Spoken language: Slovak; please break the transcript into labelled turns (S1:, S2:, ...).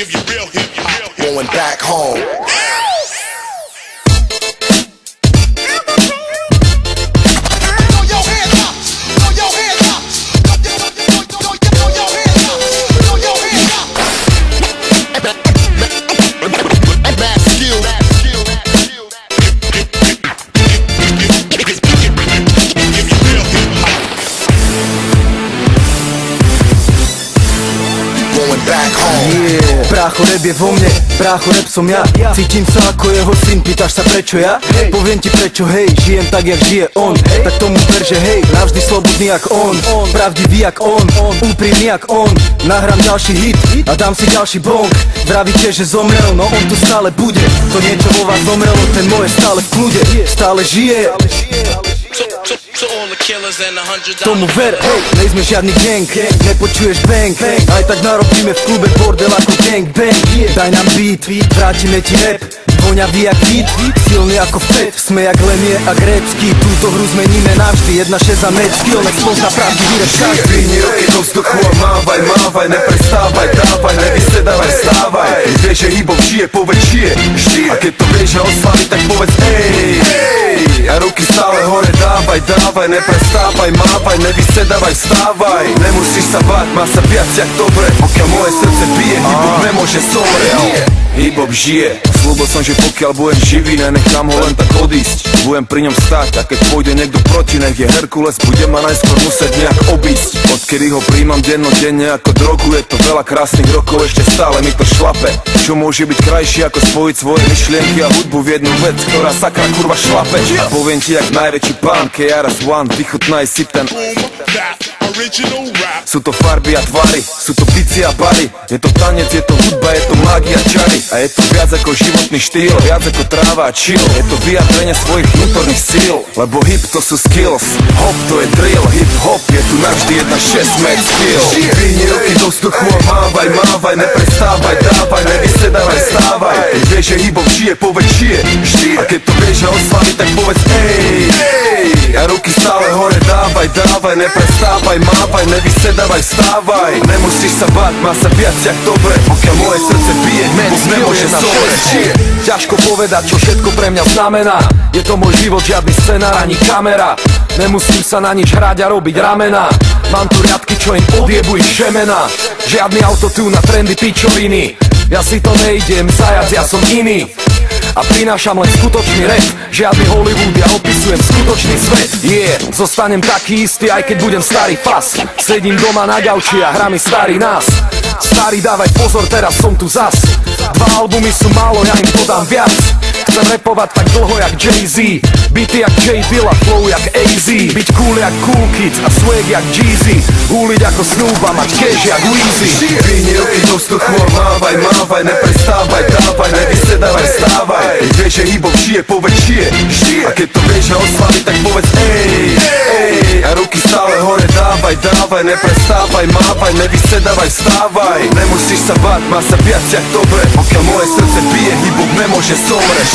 S1: give you real hip hop.
S2: Going back home.
S3: Brácho, rap je vo mne, brácho, rap som ja. Cítim sa ako jeho syn, pýtaš sa prečo ja? Poviem ti prečo, hej, žijem tak jak žije on. Tak tomu ver, že hej, navždy slobodný jak on, pravdivý jak on, úprimný jak on. Nahrám ďalší hit a dám si ďalší bong. Vravíte, že zomrel, no on tu stále bude. To niečo vo vás zomrelo, ten moje stále v kľude, stále žije. Tomu ver, hej, nejsme žiadny gang, nepočuješ bang, aj tak narobíme v klube bordel ako gang bang. Daj nám beat, vrátime ti rap, voňavý jak hit, silný ako vpred, sme jak Lemie a Grécky. Túto hru zmeníme navždy, 1-6 za mecky, on expozná pravdivý rap každý.
S4: Dvihni ruky do vzduchu a mávaj, mávaj, neprestávaj, dávaj, nevysedávaj, stávaj. Vieš, že hip-hop žije, povedz žije, a keď to vieš a oslaví, tak povedz ej, a ruky stále hore dávaj, dávaj, neprestávaj, mávaj, nevysedávaj, stávaj. Nemusíš sa báť, má sa viac jak dobre, pokiaľ moje srdce bije, hip-hop nemôže zomrieť. Hip-hop žije, slúbil som, že pokiaľ budem živý, nenechám ho len tak odísť. Budem pri ňom stáť a keď pôjde niekto proti, nech je Herkules, bude ma najskôr musieť nejak obísť. Odkedy ho príjmam dennodenne ako drogu, je to veľa krásnych rokov, ešte stále mi to šlape. Čo môže byť krajšie ako spojiť svoje myšlienky a hudbu v jednu vec, ktorá sakra kurva šlape. A poviem ti jak najväčší pán KRS-One, vychutnaj si ten. Sú to farby a tvary, sú to bici a bary. Je to tanec, je to hudba, je to mágia, čary. A je to viac ako životný štýl, viac ako tráva a chill. Je to vyjadrenie svojich vnútorných síl, lebo hip to sú skills, hop to je drill. Hip hop je tu navždy 1-6 mad skill. Dvihni ruky do vzduchu a mávaj, mávaj, neprestávaj, dávaj, nevysedávaj, stávaj. Keď vieš, že hip hop žije, povedz žije, a keď to vieš a oslaví, tak povedz ej, a ruky stále hore dávaj, dávaj, neprestávaj, mávaj, nevysedávaj, stávaj. Nemusíš sa báť, má sa viac jak dobre, pokiaľ moje srdce bije, hip-hop nemôže zomrieť.
S3: Ťažko povedať, čo všetko pre mňa znamená. Je to môj život, žiadny scenár ani kamera. Nemusím sa na nič hrať a robiť ramena. Mám tu riadky, čo im odjebujú šemena. Žiadny autotune na trendy pičoviny. Ja si to nejdem zajac, ja som iný a prinášam len skutočný rap. Žiadny Hollywood, ja opisujem skutočný svet. Zostanem taký istý, aj keď budem starý fas. Sedím doma na gauči a hra mi starý nás. Starý, dávaj pozor, teraz som tu zas. 2 albumy sú málo, ja im podám viac. Chcem rapovať tak dlho jak Jay-Z, beaty jak J. Dilla, flow jak AZ. Byť cool jak Cool Kids a swag jak Jeezy. Húliť ako Snoop a mať cash jak Weezy.
S4: Dvihni ruky do vzduchu a mávaj, mávaj, neprestávaj, dávaj, nevysedávaj, stávaj. Keď vieš, že hip-hop žije, povedz žije, a keď to vieš a oslaví, tak povedz ej, a ruky stále hore dávaj, dávaj, neprestávaj, mávaj, nevysedávaj, stávaj. Nemusíš sa báť, má sa viac jak dobre, pokiaľ moje srdce bije, hip-hop nemôže zomrieť.